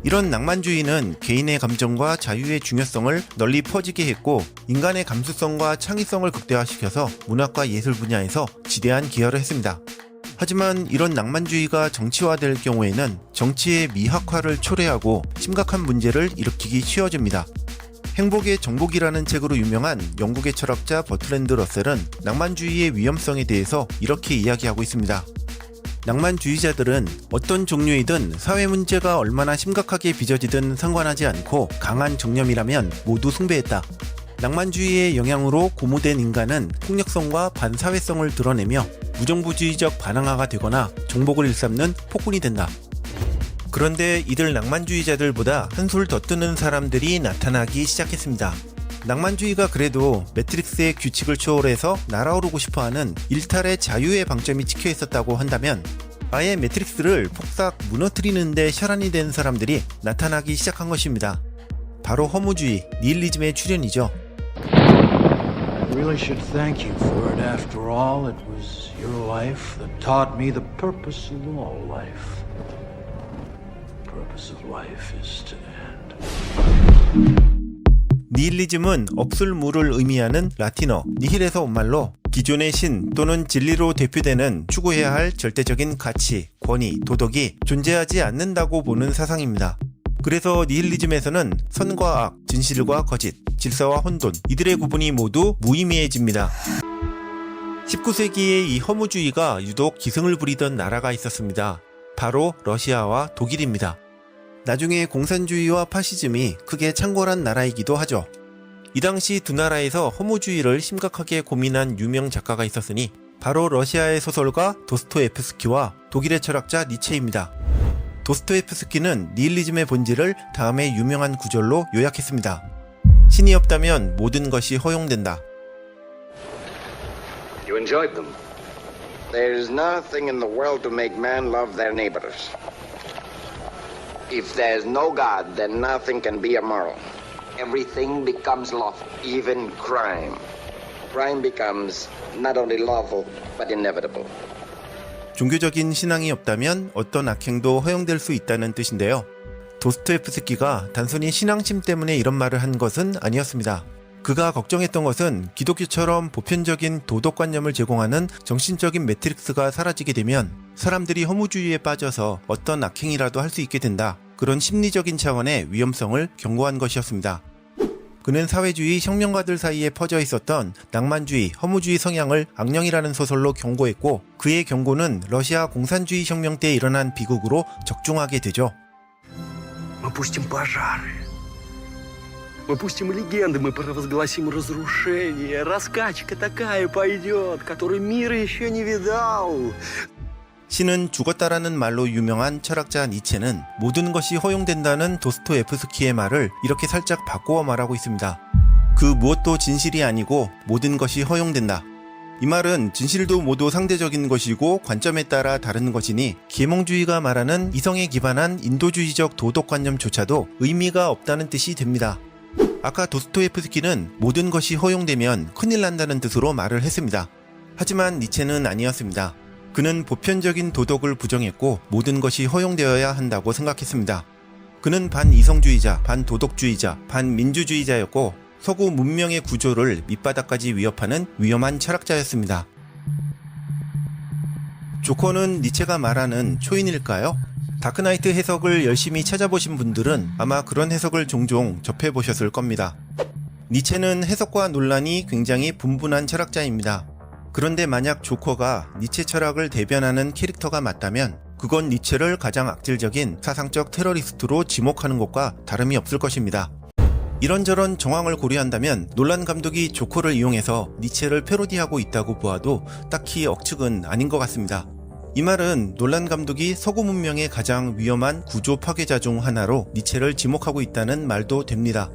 이런 낭만주의는 개인의 감정과 자유의 중요성을 널리 퍼지게 했고 인간의 감수성과 창의성을 극대화시켜서 문학과 예술 분야에서 지대한 기여를 했습니다. 하지만 이런 낭만주의가 정치화될 경우에는 정치의 미학화를 초래하고 심각한 문제를 일으키기 쉬워집니다. 행복의 정복이라는 책으로 유명한 영국의 철학자 버트랜드 러셀은 낭만주의의 위험성에 대해서 이렇게 이야기하고 있습니다. 낭만주의자들은 어떤 종류이든 사회 문제가 얼마나 심각하게 빚어지든 상관하지 않고 강한 정념이라면 모두 숭배했다. 낭만주의의 영향으로 고무된 인간은 폭력성과 반사회성을 드러내며 무정부주의적 반항아가 되거나 정복을 일삼는 폭군이 된다. 그런데 이들 낭만주의자들보다 한술 더 뜨는 사람들이 나타나기 시작했습니다. 낭만주의가 그래도 매트릭스의 규칙을 초월해서 날아오르고 싶어하는 일탈의 자유의 방점이 찍혀 있었다고 한다면 아예 매트릭스를 폭삭 무너뜨리는 데 혈안이 된 사람들이 나타나기 시작한 것입니다. 바로 허무주의, 니힐리즘의 출현이죠. I really should thank you for it. After all, it was your life that taught me the purpose of all life. The purpose of life is to end. 니힐리즘은 없을 무를 의미하는 라틴어 니힐에서 온 말로 기존의 신 또는 진리로 대표되는 추구해야 할 절대적인 가치, 권위, 도덕이 존재하지 않는다고 보는 사상입니다. 그래서 니힐리즘에서는 선과 악, 진실과 거짓, 질서와 혼돈, 이들의 구분이 모두 무의미해집니다. 19세기에 이 허무주의가 유독 기승을 부리던 나라가 있었습니다. 바로 러시아와 독일입니다. 나중에 공산주의와 파시즘이 크게 창궐한 나라이기도 하죠. 이 당시 두 나라에서 허무주의를 심각하게 고민한 유명 작가가 있었으니 바로 러시아의 소설가 도스토옙스키와 독일의 철학자 니체입니다. 도스토옙스키는 니힐리즘의 본질을 다음의 유명한 구절로 요약했습니다. 신이 없다면 모든 것이 허용된다. You enjoyed them. There's nothing in the world to make man love their neighbors. If there's no God, then nothing can be immoral. Everything becomes lawful, even crime. Crime becomes not only lawful, but inevitable. 종교적인 신앙이 없다면 어떤 악행도 허용될 수 있다는 뜻인데요. 도스토옙스키가 단순히 신앙심 때문에 이런 말을 한 것은 아니었습니다. 그가 걱정했던 것은 기독교처럼 보편적인 도덕관념을 제공하는 정신적인 매트릭스가 사라지게 되면 사람들이 허무주의에 빠져서 어떤 악행이라도 할 수 있게 된다. 그런 심리적인 차원의 위험성을 경고한 것이었습니다. 그는 사회주의 혁명가들 사이에 퍼져 있었던 낭만주의, 허무주의 성향을 악령이라는 소설로 경고했고 그의 경고는 러시아 공산주의 혁명 때 일어난 비극으로 적중하게 되죠. Мы пустим пожары. Мы пустим легенды, мы провозгласим разрушение. Раскачка такая пойдет, которой мир еще не видал. 신은 죽었다라는 말로 유명한 철학자 니체는 모든 것이 허용된다는 도스토옙스키의 말을 이렇게 살짝 바꾸어 말하고 있습니다. 그 무엇도 진실이 아니고 모든 것이 허용된다. 이 말은 진실도 모두 상대적인 것이고 관점에 따라 다른 것이니 계몽주의가 말하는 이성에 기반한 인도주의적 도덕관념조차도 의미가 없다는 뜻이 됩니다. 아까 도스토옙스키는 모든 것이 허용되면 큰일 난다는 뜻으로 말을 했습니다. 하지만 니체는 아니었습니다. 그는 보편적인 도덕을 부정했고 모든 것이 허용되어야 한다고 생각했습니다. 그는 반이성주의자, 반도덕주의자, 반민주주의자였고 서구 문명의 구조를 밑바닥까지 위협하는 위험한 철학자였습니다. 조커는 니체가 말하는 초인일까요? 다크나이트 해석을 열심히 찾아보신 분들은 아마 그런 해석을 종종 접해보셨을 겁니다. 니체는 해석과 논란이 굉장히 분분한 철학자입니다. 그런데 만약 조커가 니체 철학을 대변하는 캐릭터가 맞다면 그건 니체를 가장 악질적인 사상적 테러리스트로 지목하는 것과 다름이 없을 것입니다. 이런저런 정황을 고려한다면 놀란 감독이 조커를 이용해서 니체를 패러디하고 있다고 보아도 딱히 억측은 아닌 것 같습니다. 이 말은 놀란 감독이 서구 문명의 가장 위험한 구조 파괴자 중 하나로 니체를 지목하고 있다는 말도 됩니다.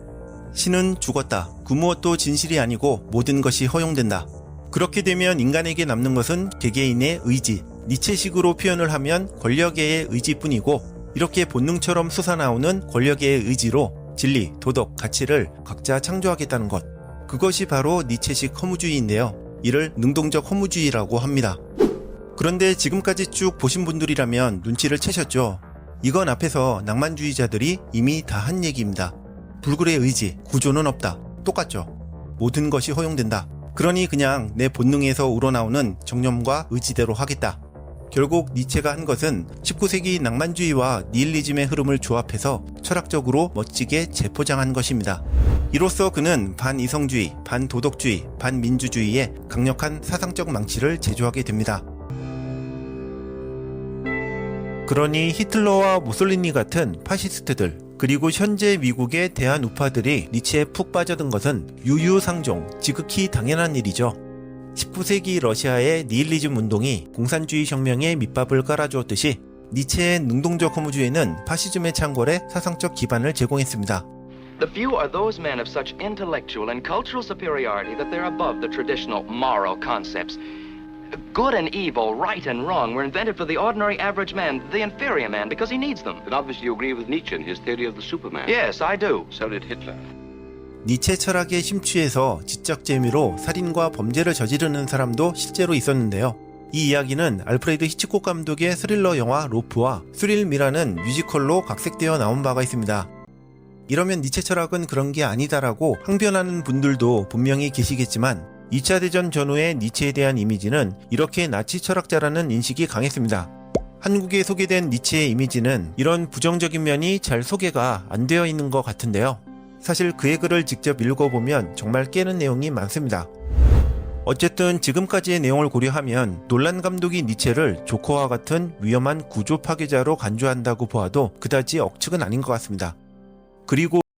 신은 죽었다. 그 무엇도 진실이 아니고 모든 것이 허용된다. 그렇게 되면 인간에게 남는 것은 개개인의 의지, 니체식으로 표현을 하면 권력의 의지뿐이고 이렇게 본능처럼 솟아나오는 권력의 의지로 진리, 도덕, 가치를 각자 창조하겠다는 것. 그것이 바로 니체식 허무주의인데요. 이를 능동적 허무주의라고 합니다. 그런데 지금까지 쭉 보신 분들이라면 눈치를 채셨죠. 이건 앞에서 낭만주의자들이 이미 다 한 얘기입니다. 불굴의 의지, 구조는 없다. 똑같죠. 모든 것이 허용된다. 그러니 그냥 내 본능에서 우러나오는 정념과 의지대로 하겠다. 결국 니체가 한 것은 19세기 낭만주의와 니힐리즘의 흐름을 조합해서 철학적으로 멋지게 재포장한 것입니다. 이로써 그는 반이성주의, 반도덕주의, 반민주주의의 강력한 사상적 망치를 제조하게 됩니다. 그러니 히틀러와 무솔리니 같은 파시스트들, 그리고 현재 미국의 대한 우파들이 니체에 푹 빠져든 것은 유유상종, 지극히 당연한 일이죠. 19세기 러시아의 니힐리즘 운동이 공산주의 혁명에 밑밥을 깔아주었듯이 니체의 능동적 허무주의는 파시즘의 창궐에 사상적 기반을 제공했습니다. The few are those men of such intellectual and cultural superiority that they're above the traditional moral concepts. Good and evil, right and wrong were invented for the ordinary average man, the inferior man, because he needs them. But obviously you agree with Nietzsche and his theory of the Superman. Yes, I do. So did Hitler. 니체 철학에 심취해서 지적 재미로 살인과 범죄를 저지르는 사람도 실제로 있었는데요. 이 이야기는 알프레드 히치콕 감독의 스릴러 영화 로프와 스릴미라는 뮤지컬로 각색되어 나온 바가 있습니다. 이러면 니체 철학은 그런 게 아니다라고 항변하는 분들도 분명히 계시겠지만 2차 대전 전후의 니체에 대한 이미지는 이렇게 나치 철학자라는 인식이 강했습니다. 한국에 소개된 니체의 이미지는 이런 부정적인 면이 잘 소개가 안 되어 있는 것 같은데요. 사실 그의 글을 직접 읽어보면 정말 깨는 내용이 많습니다. 어쨌든 지금까지의 내용을 고려하면 놀란 감독이 니체를 조커와 같은 위험한 구조 파괴자로 간주한다고 보아도 그다지 억측은 아닌 것 같습니다. 그리고